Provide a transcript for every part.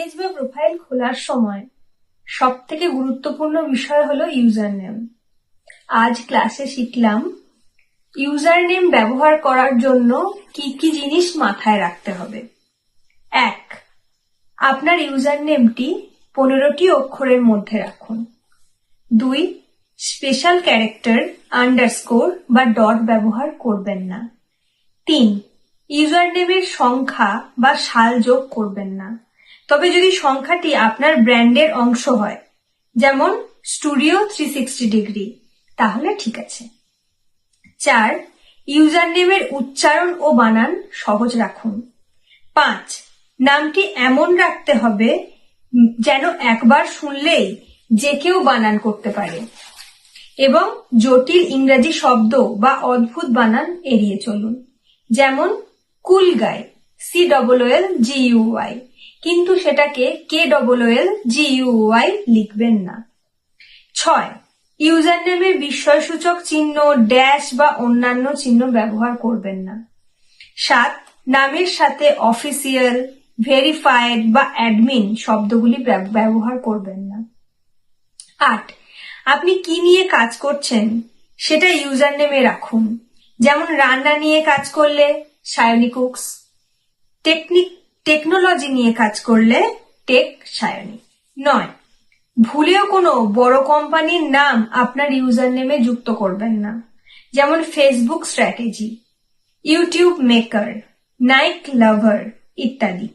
Page বা profile খোলার সময় সবথেকে গুরুত্বপূর্ণ বিষয় হলো ইউজার নেম। আজ ক্লাসে শিখলাম ইউজার নেম ব্যবহার করার জন্য কি কি জিনিস মাথায় রাখতে হবে। 1. আপনার ইউজার নেমটি 15টি অক্ষরের মধ্যে রাখুন। 2. স্পেশাল ক্যারেক্টার, আন্ডারস্কোর বা ডট ব্যবহার করবেন না। 3. ইউজার নেমের সংখ্যা বা সাল যোগ করবেন না, তবে যদি সংখ্যাটি আপনার ব্র্যান্ডের অংশ হয়, যেমন স্টুডিও 360 ডিগ্রি, তাহলে ঠিক আছে। 4. ইউজার নেমের উচ্চারণ ও বানান সহজ রাখুন। 5. নামটি এমন রাখতে হবে যেন একবার শুনলেই যে কেউ বানান করতে পারে, এবং জটিল ইংরেজি শব্দ বা অদ্ভুত বানান এড়িয়ে চলুন, যেমন কুল গাই COOLGUY, কিন্তু সেটাকে KOOLGUY লিখবেন না। 6. ইউজার নেমের বিস্ময়সূচক চিহ্ন, ড্যাশ বা অন্যান্য চিহ্ন ব্যবহার করবেন না। 7. নামের সাথে অফিসিয়াল, ভেরিফাইড বা অ্যাডমিন শব্দগুলি ব্যবহার করবেন না। 8. আপনি কি নিয়ে কাজ করছেন সেটা ইউজার নেমে রাখুন, যেমন রান্না নিয়ে কাজ করলে সায়নী কুকস, টেকনোলজি নিয়ে কাজ করলে টেক সায়নী। 9. ভুলেও কোনো বড় কোম্পানির নাম আপনার ইউজার নেমে যুক্ত করবেন না, যেমন Facebook strategy, YouTube maker, Nike lover ইত্যাদি।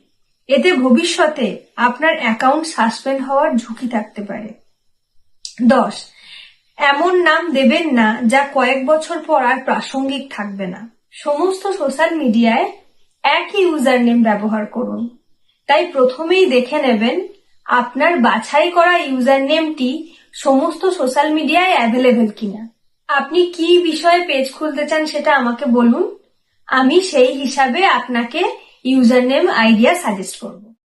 এতে ভবিষ্যতে আপনার অ্যাকাউন্ট সাসপেন্ড হওয়ার ঝুঁকি থাকতে পারে। 10. এমন নাম দেবেন না যা কয়েক বছর পর আর প্রাসঙ্গিক থাকবে না। সমস্ত সোশ্যাল মিডিয়ায় একই ইউজার নেম ব্যবহার করুন, তাই প্রথমেই দেখে নেবেন আপনার বাছাই করা ইউজার নেমটি সমস্ত সোশ্যাল মিডিয়ায় অ্যাভেলেবেল কিনা। আপনি কি বিষয়ে পেজ খুলতে চান সেটা আমাকে বলুন, আমি সেই হিসাবে আপনাকে ইউজার নেম আইডিয়া সাজেস্ট করব।